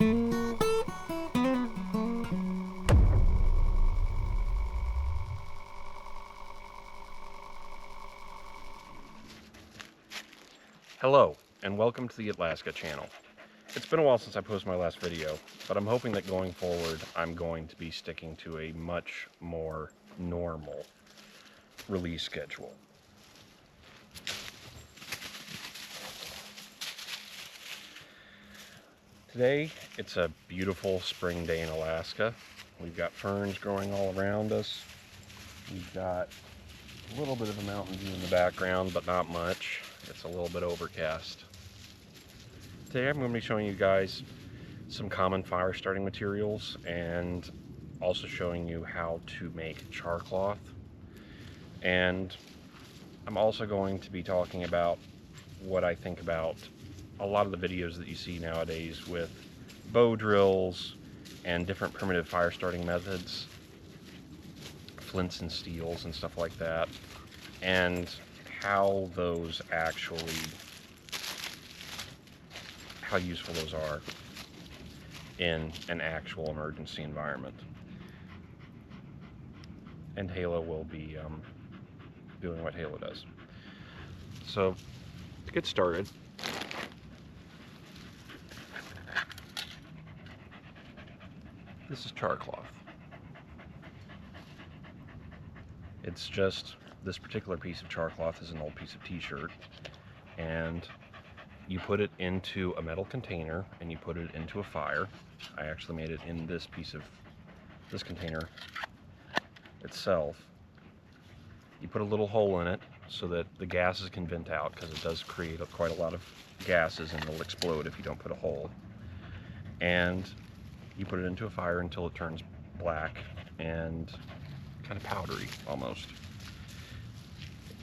Hello, and welcome to the Alaska channel. It's been a while since I posted my last video, but I'm hoping that going forward I'm going to be sticking to a much more normal release schedule. Today, it's a beautiful spring day in Alaska. We've got ferns growing all around us. We've got a little bit of a mountain view in the background, but not much. It's a little bit overcast. Today I'm going to be showing you guys some common fire starting materials and also showing you how to make charcloth. And I'm also going to be talking about what I think about a lot of the videos that you see nowadays with bow drills and different primitive fire starting methods, flints and steels and stuff like that, and how those actually, how useful those are in an actual emergency environment. And Halo will be doing what Halo does. So, to get started, this is charcloth. It's just, this particular piece of charcloth is an old piece of t-shirt, and you put it into a metal container and you put it into a fire. I actually made it in this container itself. You put a little hole in it so that the gases can vent out, because it does create quite a lot of gases and it'll explode if you don't put a hole. And you put it into a fire until it turns black and kind of powdery almost.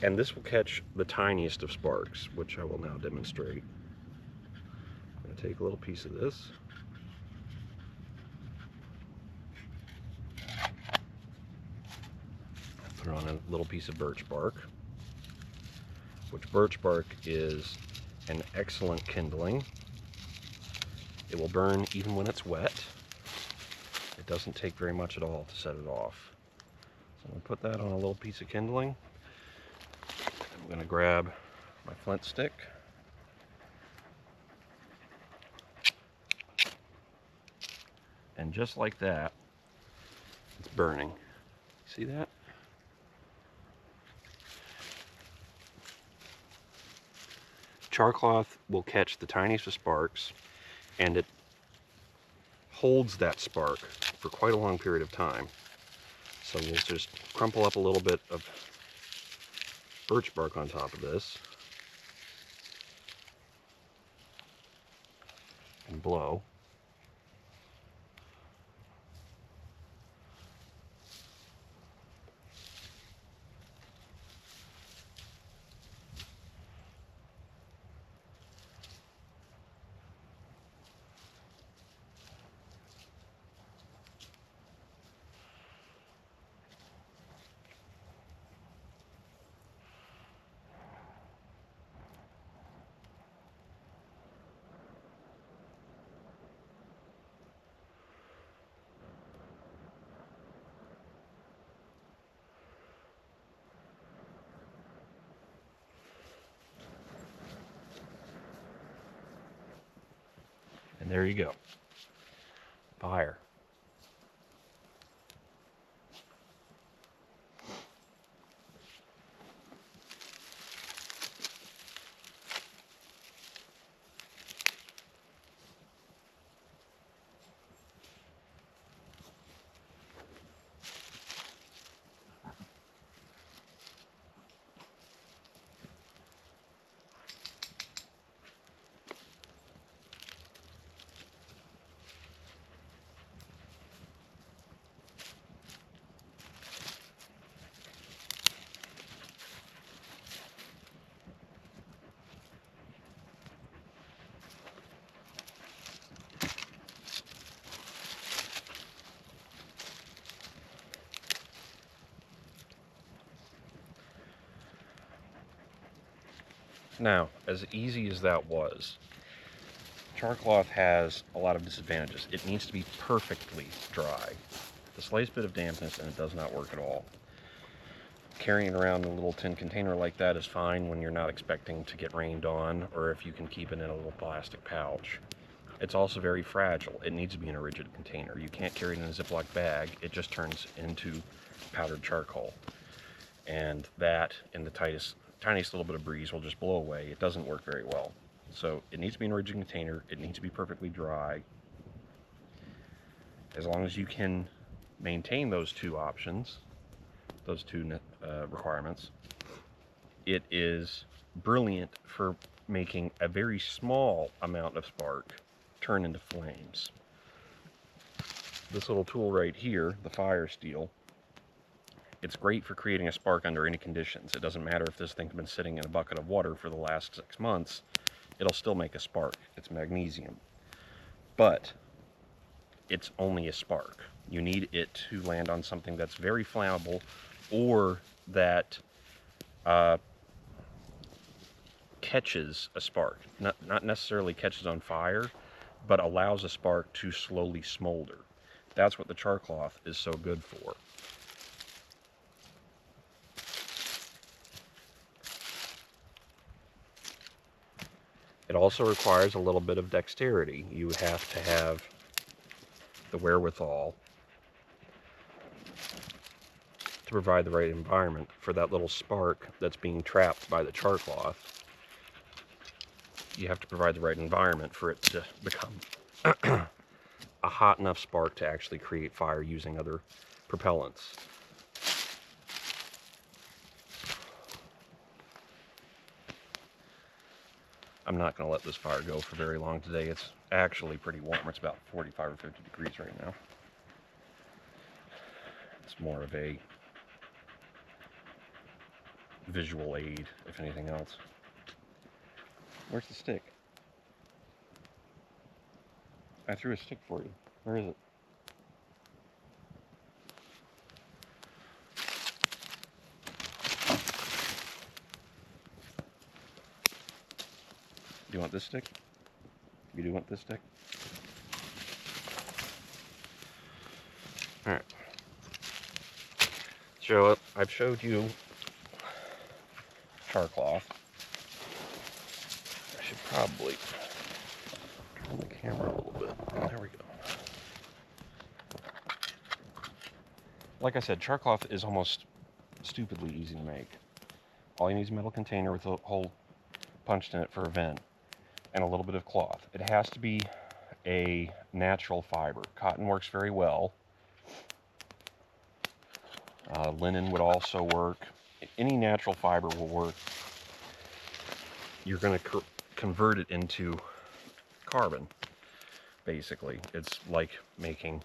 And this will catch the tiniest of sparks, which I will now demonstrate. I'm going to take a little piece of this. Put it on a little piece of birch bark, which birch bark is an excellent kindling. It will burn even when it's wet. It doesn't take very much at all to set it off. So I'm going to put that on a little piece of kindling. I'm going to grab my flint stick. And just like that, it's burning. See that? Charcloth will catch the tiniest of sparks, and it holds that spark for quite a long period of time. So we'll just crumple up a little bit of birch bark on top of this and blow. And there you go. Fire. Now, as easy as that was, Charcloth has a lot of disadvantages. It needs to be perfectly dry. The slightest bit of dampness and it does not work at all. Carrying around a little tin container like that is fine when you're not expecting to get rained on, or if you can keep it in a little plastic pouch. It's also very fragile. It needs to be in a rigid container. You can't carry it in a Ziploc bag. It just turns into powdered charcoal. And that, in the tiniest little bit of breeze, will just blow away. It doesn't work very well. So it needs to be in a rigid container. It needs to be perfectly dry. As long as you can maintain those two options, those two requirements, it is brilliant for making a very small amount of spark turn into flames. This little tool right here, the fire steel, it's great for creating a spark under any conditions. It doesn't matter if this thing's been sitting in a bucket of water for the last 6 months, it'll still make a spark. It's magnesium. But it's only a spark. You need it to land on something that's very flammable, or that catches a spark. Not necessarily catches on fire, but allows a spark to slowly smolder. That's what the Charcloth is so good for. It also requires a little bit of dexterity. You have to have the wherewithal to provide the right environment for that little spark that's being trapped by the Charcloth. You have to provide the right environment for it to become a hot enough spark to actually create fire using other propellants. I'm not going to let this fire go for very long today. It's actually pretty warm. It's about 45 or 50 degrees right now. It's more of a visual aid, if anything else. Where's the stick? I threw a stick for you. Where is it? Do you want this stick? You do want this stick? Alright. So I've showed you Charcloth. I should probably turn the camera a little bit. There we go. Like I said, Charcloth is almost stupidly easy to make. All you need is a metal container with a hole punched in it for a vent, and a little bit of cloth. It has to be a natural fiber. Cotton works very well. Linen would also work. Any natural fiber will work. You're going to convert it into carbon, basically. It's like making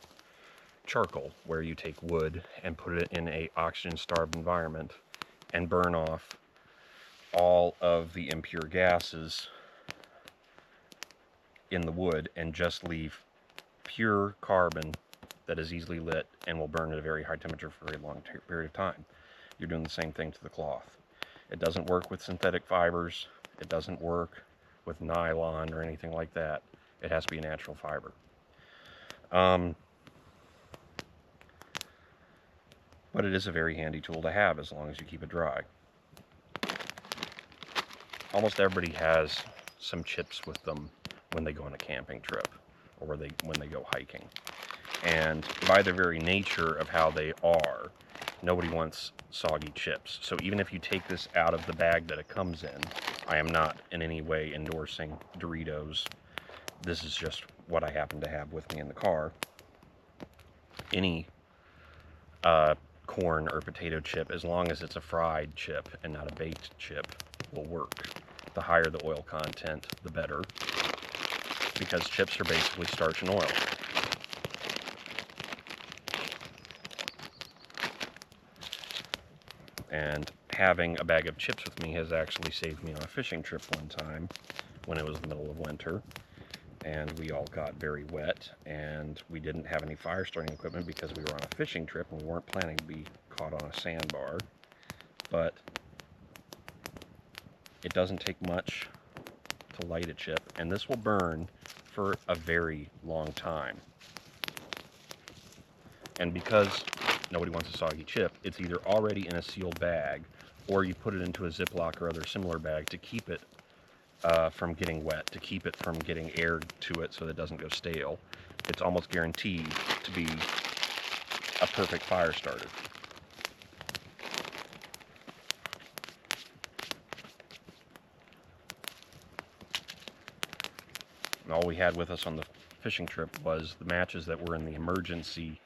charcoal, where you take wood and put it in a oxygen-starved environment and burn off all of the impure gases in the wood and just leave pure carbon that is easily lit and will burn at a very high temperature for a very long period of time. You're doing the same thing to the cloth. It doesn't work with synthetic fibers. It doesn't work with nylon or anything like that. It has to be a natural fiber. But it is a very handy tool to have as long as you keep it dry. Almost everybody has some chips with them when they go on a camping trip or when they go hiking. And by the very nature of how they are, nobody wants soggy chips. So even if you take this out of the bag that it comes in, I am not in any way endorsing Doritos. This is just what I happen to have with me in the car. Any corn or potato chip, as long as it's a fried chip and not a baked chip, will work. The higher the oil content, the better, because chips are basically starch and oil. And having a bag of chips with me has actually saved me on a fishing trip one time when it was the middle of winter and we all got very wet and we didn't have any fire starting equipment because we were on a fishing trip and we weren't planning to be caught on a sandbar. But it doesn't take much to light a chip, and this will burn for a very long time. And because nobody wants a soggy chip, it's either already in a sealed bag, or you put it into a Ziploc or other similar bag to keep it from getting wet, to keep it from getting air to it so that it doesn't go stale. It's almost guaranteed to be a perfect fire starter. And all we had with us on the fishing trip was the matches that were in the emergency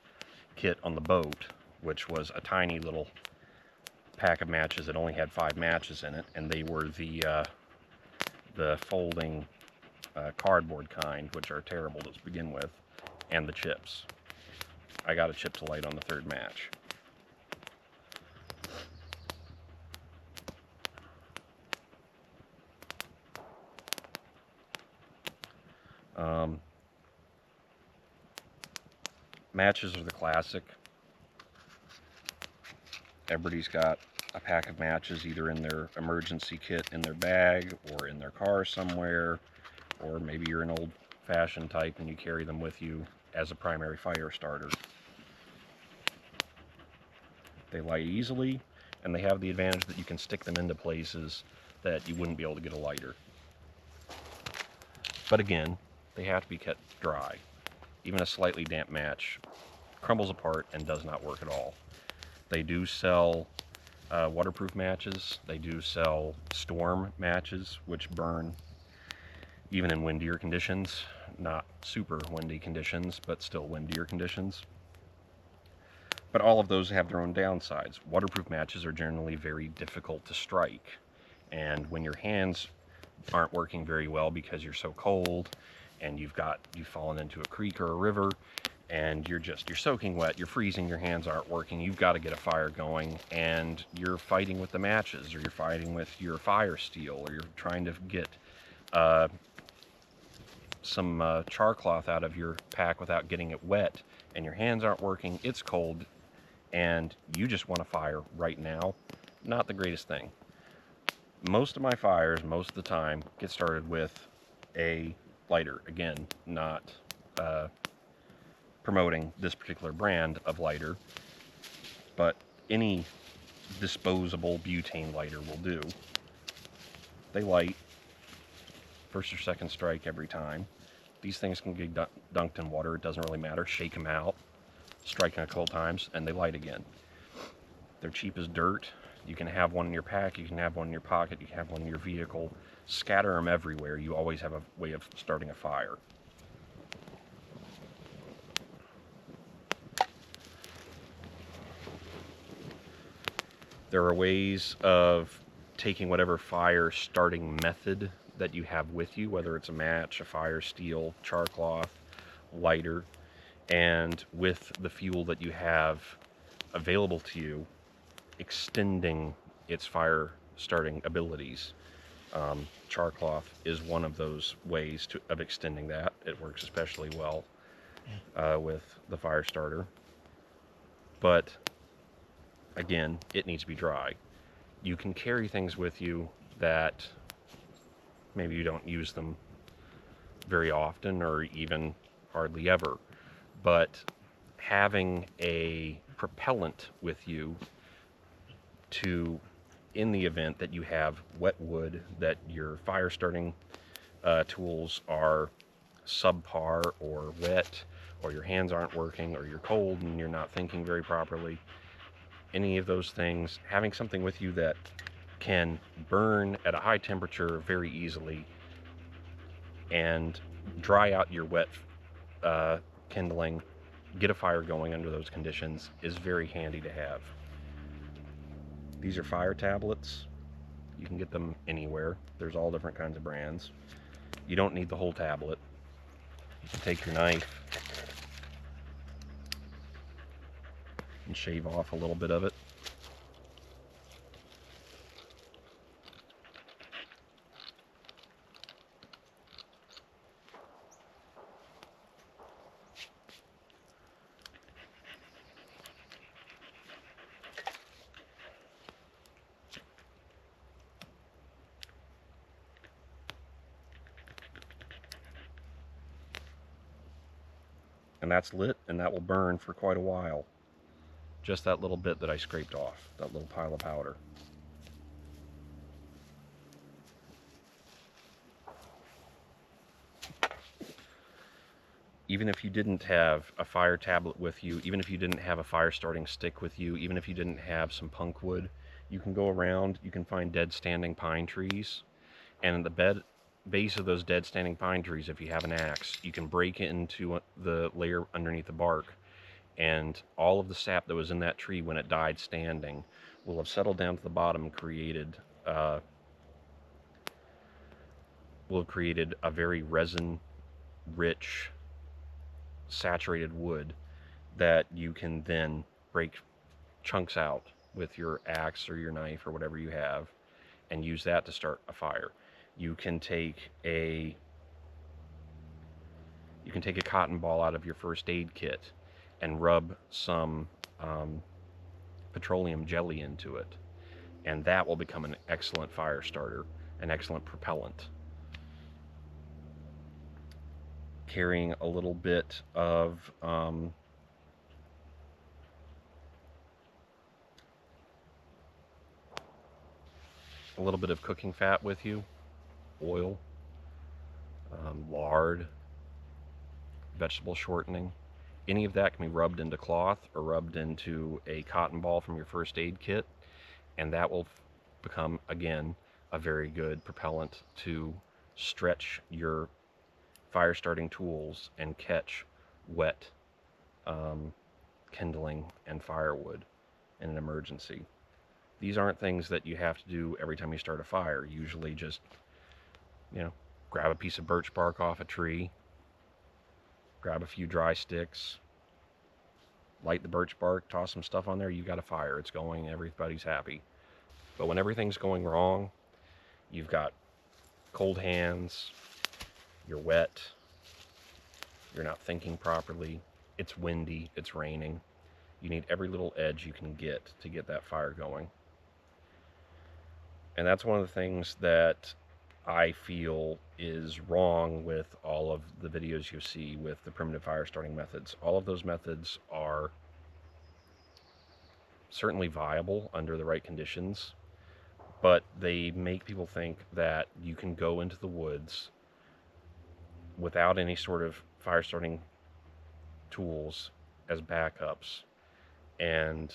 kit on the boat, which was a tiny little pack of matches that only had 5 matches in it, and they were the folding cardboard kind, which are terrible to begin with, and the chips. I got a chip to light on the 3rd match. Matches are the classic. Everybody's got a pack of matches either in their emergency kit in their bag or in their car somewhere, or maybe you're an old-fashioned type and you carry them with you as a primary fire starter. They light easily, and they have the advantage that you can stick them into places that you wouldn't be able to get a lighter. But again, they have to be kept dry. Even a slightly damp match crumbles apart and does not work at all. They do sell waterproof matches. They do sell storm matches, which burn even in windier conditions. Not super windy conditions, but still windier conditions. But all of those have their own downsides. Waterproof matches are generally very difficult to strike. And when your hands aren't working very well because you're so cold, and you've fallen into a creek or a river, and you're soaking wet, you're freezing, your hands aren't working, you've got to get a fire going, and you're fighting with the matches, or you're fighting with your fire steel, or you're trying to get some Charcloth out of your pack without getting it wet, and your hands aren't working, it's cold, and you just want a fire right now. Not the greatest thing. Most of my fires, most of the time, get started with a lighter. Again, not promoting this particular brand of lighter, but any disposable butane lighter will do. They light first or second strike every time. These things can get dunked in water, it doesn't really matter. Shake them out, strike them a couple times, and they light again. They're cheap as dirt. You can have one in your pack, you can have one in your pocket, you can have one in your vehicle. Scatter them everywhere. You always have a way of starting a fire. There are ways of taking whatever fire starting method that you have with you, whether it's a match, a fire steel, Charcloth, lighter, and with the fuel that you have available to you, extending its fire starting abilities. Charcloth is one of those ways of extending that. It works especially well with the fire starter. But again, it needs to be dry. You can carry things with you that maybe you don't use them very often or even hardly ever. But having a propellant with you to, in the event that you have wet wood, that your fire starting tools are subpar or wet, or your hands aren't working, or you're cold and you're not thinking very properly, any of those things, having something with you that can burn at a high temperature very easily and dry out your wet kindling, get a fire going under those conditions, is very handy to have. These are fire tablets. You can get them anywhere. There's all different kinds of brands. You don't need the whole tablet. You can take your knife and shave off a little bit of it. and that's lit, and that will burn for quite a while. Just that little bit that I scraped off, that little pile of powder. Even if you didn't have a fire tablet with you, even if you didn't have a fire starting stick with you, even if you didn't have some punk wood, you can go around, you can find dead standing pine trees, and in the base of those dead standing pine trees, if you have an axe, you can break into the layer underneath the bark, and all of the sap that was in that tree when it died standing will have settled down to the bottom and will have created a very resin rich saturated wood that you can then break chunks out with your axe or your knife or whatever you have and use that to start a fire. You can take a cotton ball out of your first aid kit and rub some petroleum jelly into it, and that will become an excellent fire starter, an excellent propellant. Carrying a little bit of cooking fat with you, oil, lard, vegetable shortening. Any of that can be rubbed into cloth or rubbed into a cotton ball from your first aid kit, and that will become, again, a very good propellant to stretch your fire starting tools and catch wet kindling and firewood in an emergency. These aren't things that you have to do every time you start a fire. Usually just, grab a piece of birch bark off a tree, grab a few dry sticks, light the birch bark, toss some stuff on there, you got a fire. It's going, everybody's happy. But when everything's going wrong, you've got cold hands, you're wet, you're not thinking properly, it's windy, it's raining. You need every little edge you can get to get that fire going. And that's one of the things that I feel is wrong with all of the videos you see with the primitive fire starting methods. All of those methods are certainly viable under the right conditions, but they make people think that you can go into the woods without any sort of fire starting tools as backups and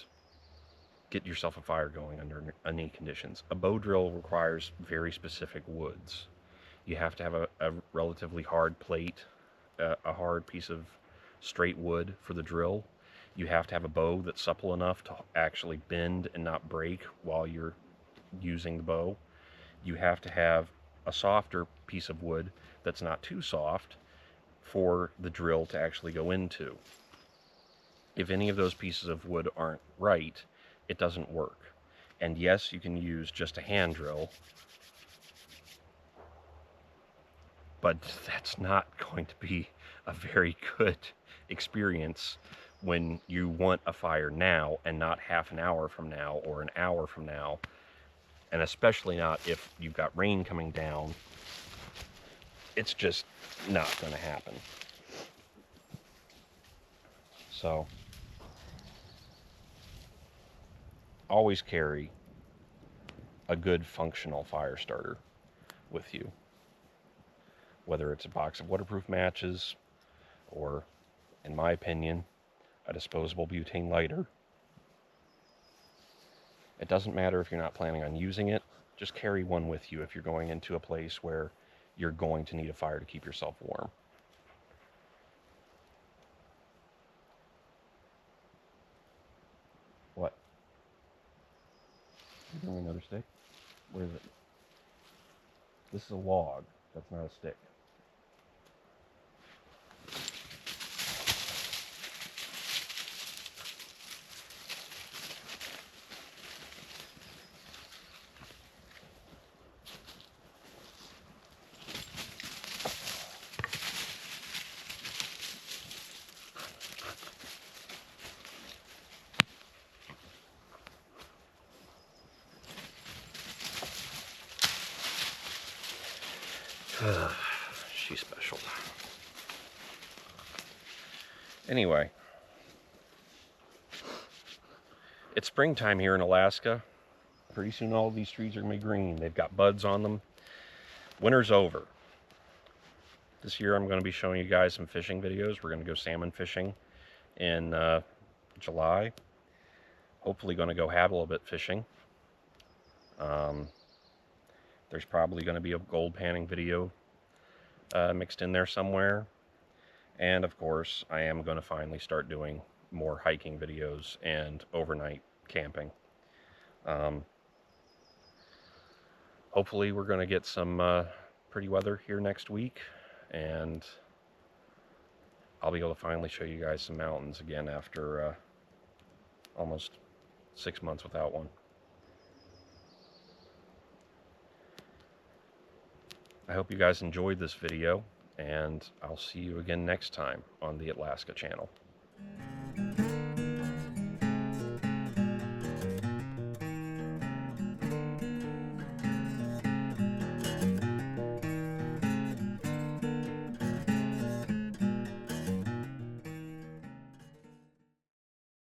get yourself a fire going under any conditions. A bow drill requires very specific woods. You have to have a relatively hard plate, a hard piece of straight wood for the drill. You have to have a bow that's supple enough to actually bend and not break while you're using the bow. You have to have a softer piece of wood that's not too soft for the drill to actually go into. If any of those pieces of wood aren't right, it doesn't work. And yes, you can use just a hand drill, but that's not going to be a very good experience when you want a fire now and not half an hour from now or an hour from now, and especially not if you've got rain coming down. It's just not going to happen. So always carry a good functional fire starter with you, whether it's a box of waterproof matches or, in my opinion, a disposable butane lighter. It doesn't matter if you're not planning on using it. Just carry one with you if you're going into a place where you're going to need a fire to keep yourself warm. What? You bring me another stick? Where is it? This is a log. That's not a stick. Anyway, it's springtime here in Alaska. Pretty soon all of these trees are going to be green. They've got buds on them. Winter's over. This year I'm going to be showing you guys some fishing videos. We're going to go salmon fishing in July. Hopefully going to go halibut fishing. There's probably going to be a gold panning video mixed in there somewhere. And of course, I am going to finally start doing more hiking videos and overnight camping. Hopefully we're going to get some pretty weather here next week, and I'll be able to finally show you guys some mountains again after almost 6 months without one. I hope you guys enjoyed this video, and I'll see you again next time on the Alaska channel.